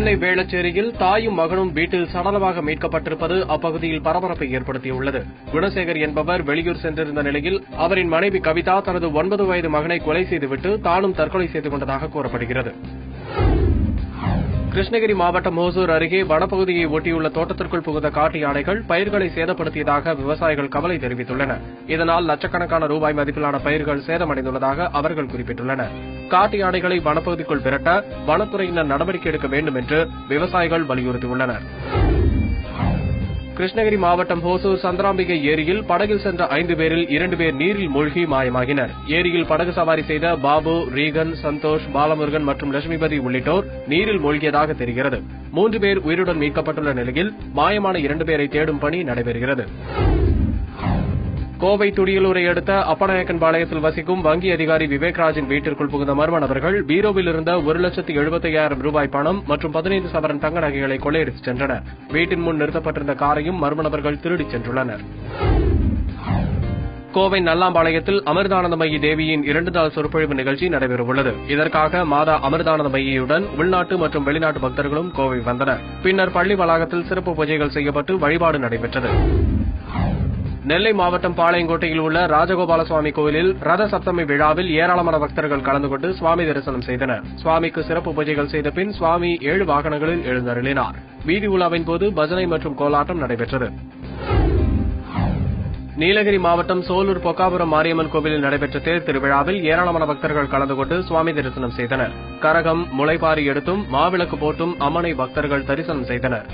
சென்னை வேளச்சேரியில் தாயும் மகனும் வீட்டில் சடலமாக மீட்கப்பட்டிருப்பது அப்பகுதியில் பரபரப்பை ஏற்படுத்தியுள்ளது. குணசேகர் என்பவர் வெளியூர் சென்றிருந்த நிலையில் அவரின் மனைவி கவிதா தனது 9 வயது மகனை கொலை செய்துவிட்டு தானும் தற்கொலை செய்து கொண்டதாக கூறப்படுகிறது. கிருஷ்ணகிரி மாவட்டம் ஓசூர் அருகே வனப்பகுதியை ஒட்டியுள்ள தோட்டத்திற்குள் புகுந்த காட்டு யானைகள் பயிர்களை சேதப்படுத்தியதாக விவசாயிகள் கவலை தெரிவித்துள்ளனர். இதனால் லட்சக்கணக்கான ரூபாய் மதிப்பிலான பயிர்கள் சேதமடைந்துள்ளதாக அவர்கள் குறிப்பிட்டுள்ளனர். காட்டு யானைகளை வனப்பகுதிக்குள் விரட்ட வனத்துறையினர் நடவடிக்கை எடுக்க வேண்டும் என்று விவசாயிகள் வலியுறுத்தியுள்ளனர். கிருஷ்ணகிரி மாவட்டம் ஓசூர் சந்திராம்பிகை ஏரியில் படகில் சென்ற 5 பேரில் 2 பேர் நீரில் மூழ்கி மாயமாகினர். ஏரியில் படகு சவாரி செய்த பாபு, ரீகன், சந்தோஷ், பாலமுருகன் மற்றும் லட்சுமிபதி உள்ளிட்டோர் நீரில் மூழ்கியதாக தெரிகிறது. 3 பேர் உயிருடன் மீட்கப்பட்டுள்ள நிலையில் மாயமான 2 பேரை தேடும் பணி நடைபெறுகிறது. கோவை துடியலூரை அடுத்த அப்பநாயக்கன்பாளையத்தில் வசிக்கும் வங்கி அதிகாரி விவேக்ராஜின் வீட்டிற்குள் புகுந்த மர்ம நபர்கள் பீரோவில் இருந்த 1,75,000 ரூபாய் பணம் மற்றும் 15 சவரன் தங்க நகைகளை கொள்ளையடித்துச் சென்றனர். வீட்டின் முன் நிறுத்தப்பட்டிருந்த காரையும் மர்ம நபர்கள் திருடிச் சென்றுள்ளனர். கோவை நல்லாம்பாளையத்தில் அமிர்தானந்தமயி தேவியின் 2 நாள் சொற்பொழிவு நிகழ்ச்சி நடைபெறவுள்ளது. இதற்காக மாதா அமிர்தானந்தமயியுடன் உள்நாட்டு மற்றும் வெளிநாட்டு பக்தர்களும் கோவை வந்தனர். பின்னர் பள்ளி வளாகத்தில் சிறப்பு பூஜைகள் செய்யப்பட்டு வழிபாடு நடைபெற்றது. நெல்லை மாவட்டம் பாளையங்கோட்டையில் உள்ள ராஜகோபால சுவாமி கோவிலில் ரத சப்தமி விழாவில் ஏராளமான பக்தர்கள் கலந்து கொண்டு சுவாமி தரிசனம் செய்தனர். சுவாமிக்கு சிறப்பு பூஜைகள் செய்த பின் சுவாமி 7 வாகனங்களில் எழுந்தருளினார். வீதி உலாவின் போது பஜனை மற்றும் கோலாட்டம் நடைபெற்றது. நீலகிரி மாவட்டம் சோலூர் பொக்காபுரம் மாரியம்மன் கோவிலில் நடைபெற்ற தேர் திருவிழாவில் ஏராளமான பக்தர்கள் கலந்து கொண்டு சுவாமி தரிசனம் செய்தனர். கரகம், முளைப்பாரி எடுத்தும் மாவிளக்கு போட்டும் அம்மனை பக்தர்கள் தரிசனம் செய்தனர்.